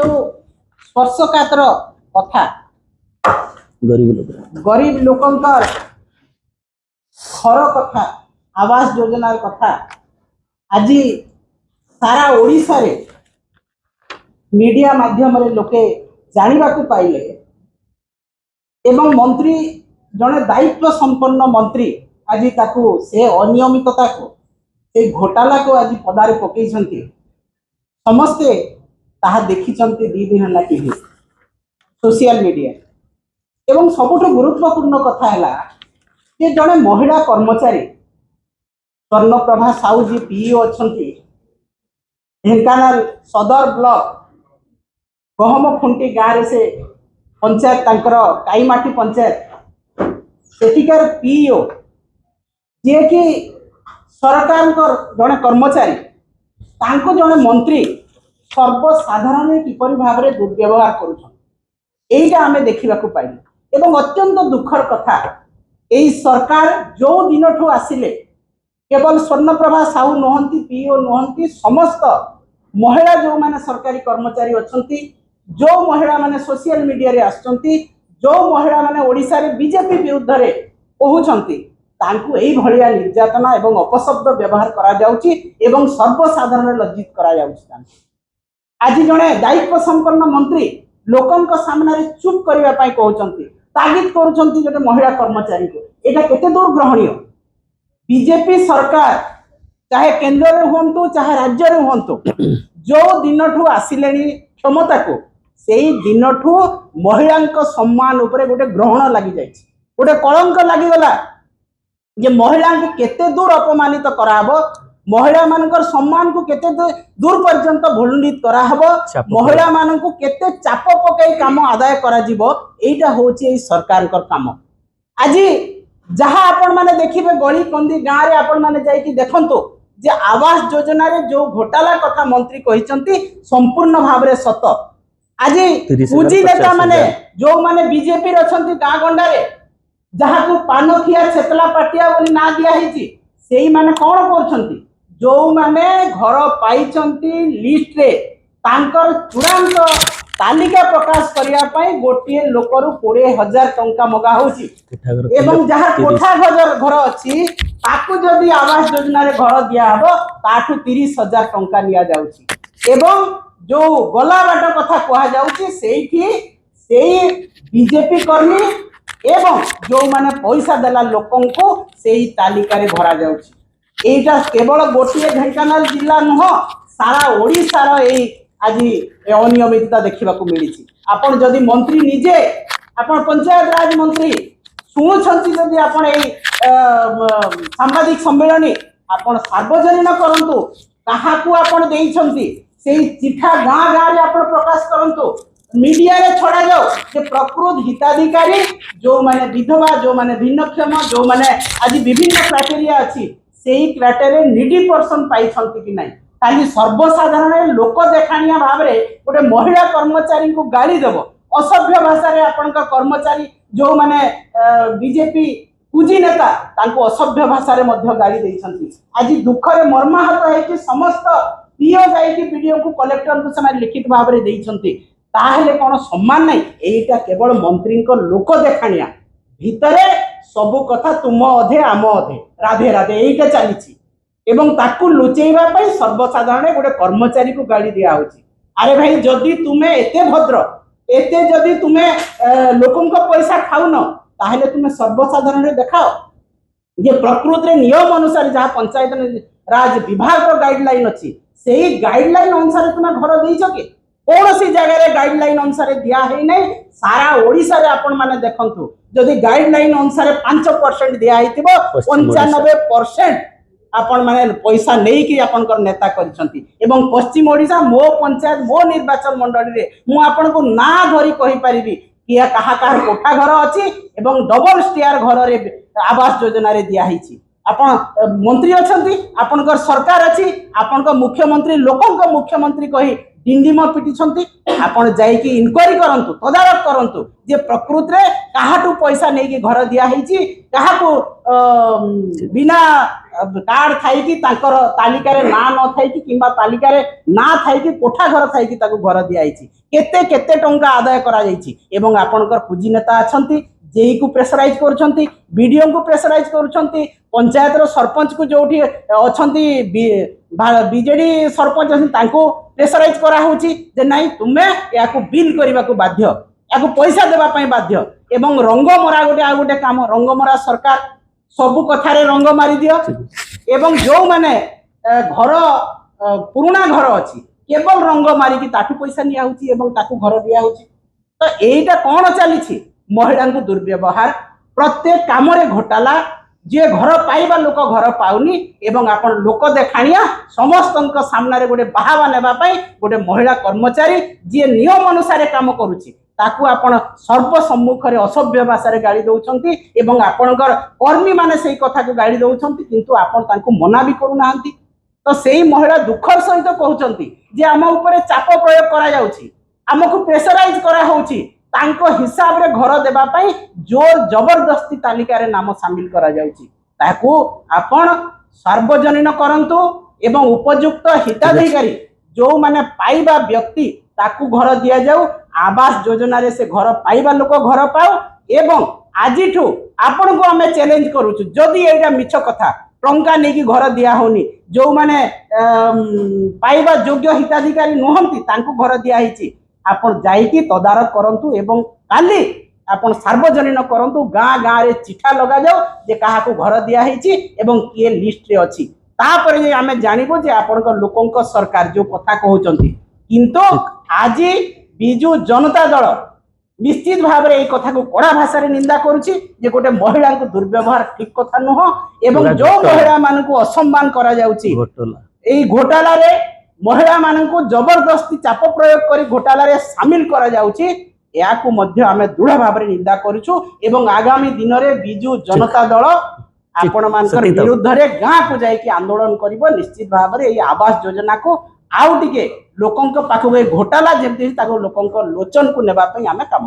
जो स्पर्शकातर कथा गरीब लोकंकर घर कथा आवास योजनार कथा आज सारा ओडिशा रे मीडिया माध्यम रे लोके जानिबा को पाइले एवं मंत्री जने दायित्व संपन्न मंत्री आज ताकू से अनियमितता को से घोटाला को आज पदारे पकई समस्ते ताहा देखी दी दिन है टीवी सोशल मीडिया एवं सबुठ गुरुत्वपूर्ण कथा है कि जड़े महिला कर्मचारी स्वर्णप्रभा साहू जी पीओ अच्छा ढेंकानाल सदर ब्लॉक गहम खुंटी गाँव से पंचायत तांकर काईमाटी पंचायत सेठिकार पीओ जे कि सरकार जड़े कर्मचारी तांको जड़े मंत्री सर्वसाधारण किपरि भाव में दुर्व्यवहार करुछन आमे देखा पाइलु एवं अत्यंत दुखर कथा यही सरकार जो दिन ठू आसिले केवल स्वर्णप्रभा साहू नुहंती पीओ नुहंती समस्त महिला जो माने सरकारी कर्मचारी अछंती जो महिला माने सोशल मीडिया रे आछंती जो महिला माने ओडिसा रे बीजेपी विरुद्ध रे कहउछंती तांकु एई भलिया निर्यातना एवं अपशब्द व्यवहार करा जाउची एवं सर्वसाधारण लज्जित करा जाउची। आज जने दायित्व संपन्न मंत्री लोकंक सामने रे चुप करिवा पई कहउछंती तागिद करुछंती जटे महिला कर्मचारी को एटा केते दूर ग्रहणीय बीजेपी सरकार चाहे केंद्र रे हुंतु चाहे राज्य रे हुंतु जो दिन ठू आसिलेनी क्षमता को सेही दिन ठू महिला सम्मान उपरे गोटे ग्रहण लागि जायछि गोटे कलंक लागि गला जे महिला को केते दूर अपमानित कराबो महिला मानकर सम्मान को केते दूर पर्यंत भुलुंडित कराहबो महिला मान को केते चाप पकई काम आदाय करा जीवो एटा होची ए सरकार कर काम। आज जहां आपण माने देखिबे गली कंदी गाँव रे आपण माने जाई कि देखंतो जे आवास योजना रे जो घोटाला कथा मंत्री कहिसंती संपूर्ण भाव रे सत। आज पूंजी नेता माने जो माने बीजेपी रे अछंती गाँ गंडा रे जहां को पानखिया छेतला पाटिया बोली ना दिया हिची सेही माने कोन करछंती जो माने घर पाइचंती लिस्ट रे तांकर चूड़ांत तालिका प्रकाश करिया पई गोटिए लोकरु 20,000 टंका मगा होची एवं जहां कोठा घर अछि ताकू जदी आवास योजना रे घर दिया हबो ताठू 30,000 टंका निया जाउची एवं जो गला बाट कथा कहा जाउची सेही बीजेपी कर्मी एवं जो माने पैसा देला लोकन को सेही तालिका रे भरा जाउची। एटा केवल गोटिए ढेंकानाल जिला नुह सारा ओडिसा रो ए आज अनियमितता देखा मिली। आपण जदि मंत्री निजे आपण पंचायत राज मंत्री शुणुछंती जदि आपण ए सांबादिक सम्मेलन आपण सार्वजनीन करंतु काहाकू आपण देइछंती सेही चिठा गाँ गाँ रे आपण प्रकाश करंतु मीडिया रे छड़ा जाओ जे प्रकृत हिताधिकारी जो माने विधवा जो माने भिन्नक्षम जो माने आज विभिन्न क्राइटेरिया अछि सेही क्राइटेरिया नीडी पर्सन पाइछंती कि नाही खाली सर्वसाधारण लोक देखाणिया भाव रे गोटे महिला कर्मचारी को गाली देव असभ्य भाषा रे आपनका कर्मचारी जो माने बीजेपी पूंजी नेता तांको असभ्य भाषा रे मध्य गाली देइछंती। आज दुख रे मर्माहत है कि समस्त पीओ जाई कि वीडियो को कलेक्टर को समय लिखित भाव रे देइछंती ताहले कोन सम्मान नहीं एटा केवल मंत्री को लोक देखाणिया भितरे सबु कथा तुम अधे आम अधे राधे राधे एटा चलीछि एवं ताकू लुचेइबा पई सर्वसाधारण गोटे कर्मचारी को गाड़ी दिया होची। अरे भाई जदि तुमे एते भद्र एते जदि तुमे लोकन को पैसा खाउन ताहले तुमे सर्वसाधारण देखाओ जे प्रकृत रे नियम अनुसार जहां पंचायत राज विभाग रो गाइडलाइन अछि सेही गाइडलाइन अनुसार तुमे घर देइछो के कौन सी जगह रे गाइडलाइन अनुसार दिया है नहीं सारा ओडिसा रे आपण माने देखंतु जदि गाइडलाइन अनुसार 5% दिया हितिबो 95% आपण माने पैसा नहीं कि आपण कर नेता करिसंती एवं पश्चिम ओडिसा मो पंचायत मो निर्वाचन मंडली रे मु आपण को ना धरी कहि परिबी कि कहा कहा कोठा घर अछि एवं डबल स्टेयर घर रे आवास योजना रे दिया हिची आपण मंत्री अछंती आपनकर सरकार अछि आपनकर मुख्यमंत्री लोकन को मुख्यमंत्री कहि डिंडिम पिटी आपण जाइए इनक्वारी करंतु तदारख करंतु जे प्रकृत रे काहाटू पैसा नहीं घर दिया है काहाकू बिना कार्ड थाई कि ताकर तालिका रे ना न थाई कि किंबा तालिका रे ना थाई कि कोठा घर थाई कि ताकू घर दिया है केते केते टंका आदाय करा जायछि एवं आपनकर पूंजी नेता अछंती जेई को प्रेशराइज करूछंती बीडीओ को प्रेशराइज करूछंती पंचायत रो सरपंच को जोठी अछंती बीजेडी सरपंच अछंती तांको प्रेशराइज करा होछि जे नाही तुमे याकू बिल करबा को बाध्य याकू पैसा देबा पई बाध्य एवं रंग मरा गोटे आ गोटे काम रंग मरा सरकार सबु कथारे रंग मारी दियो एवं जो माने घर पुराना घर अछि केवल रंग मारी की ताठू पैसा निया होछि एवं ताकू घर दिया होछि तो एटा कोन चली छी महिला को दुर्व्यवहार प्रत्येक काम रे घोटाला जे घर पाइबा लोक घर पाउनी एवं आपण लोक देखाणिया समस्त सामना रे गोटे बाहावा नेबा पई गोटे महिला कर्मचारी जे नियम अनुसार काम करूची ताकू आपण सर्व सम्मुख रे असभ्य भाषा रे गाड़ी दउछंती एवं आपणकर कर्मी माने सेही कथा को गाड़ी दउछंती किंतु आपण तांको मना भी करू नाहंती तो सेही महिला दुखर सहित कहउछंती जे आम ऊपर चाप प्रयोग करा जाउची हमकु प्रेशराइज करा होउची तांको हिसाब रे घर देबा पई जोर जबरदस्ती तालिका रे नाम शामिल करा जाउची ताकू आपण सार्वजनीन करंतु एवं उपयुक्त हिताधिकारी जो माने पाइबा व्यक्ति ताकू घर दिया जाऊ आवास योजना रे से घर पाइबा लोक घर पाओ एवं आजिठू आपण को हमें चैलेंज करूछु जदि एटा मिछ कथा टंका नेकी घर दिया होनी जो माने पाइबा योग्य हिताधिकारी नुहंती तांको घर दिया हिची आपण जाइकी तदारख करंतु एवं काली आपण सार्वजनीन करंतु गाँ गाँ रे चिठा लगा जाओ जे काहा को घर दिया हिची एवं किए लिस्ट रे अछि तापर जे आमे जानिबो जे आपनक लोकंक सरकार जो कथा कहउचंती किंतु आज बिजु जनता दल निश्चित भाव रे ए कथा को कड़ा भाषा रे निंदा करूची जे गोटे महिला को दुर्व्यवहार ठीक कथा नुह एवं जो महिला मान को असम्मान करा जाउची एई घोटाला रे महिला मान को जबरदस्ती चाप प्रयोग करी घोटाला रे शामिल करा जाउची या को मध्य आमे दृढ़ भाव रे निंदा करूछु एवं आगामी दिन रे बिजु जनता दल आपण मानकर विरुद्ध रे गाँ को जाई कि आंदोलन करिवो निश्चित भाव रे ए आवास योजना को आउ टिके लोकंक पाखो घोटाला जेमती ताको लोकंक लोचन को नेबा पई आमे काम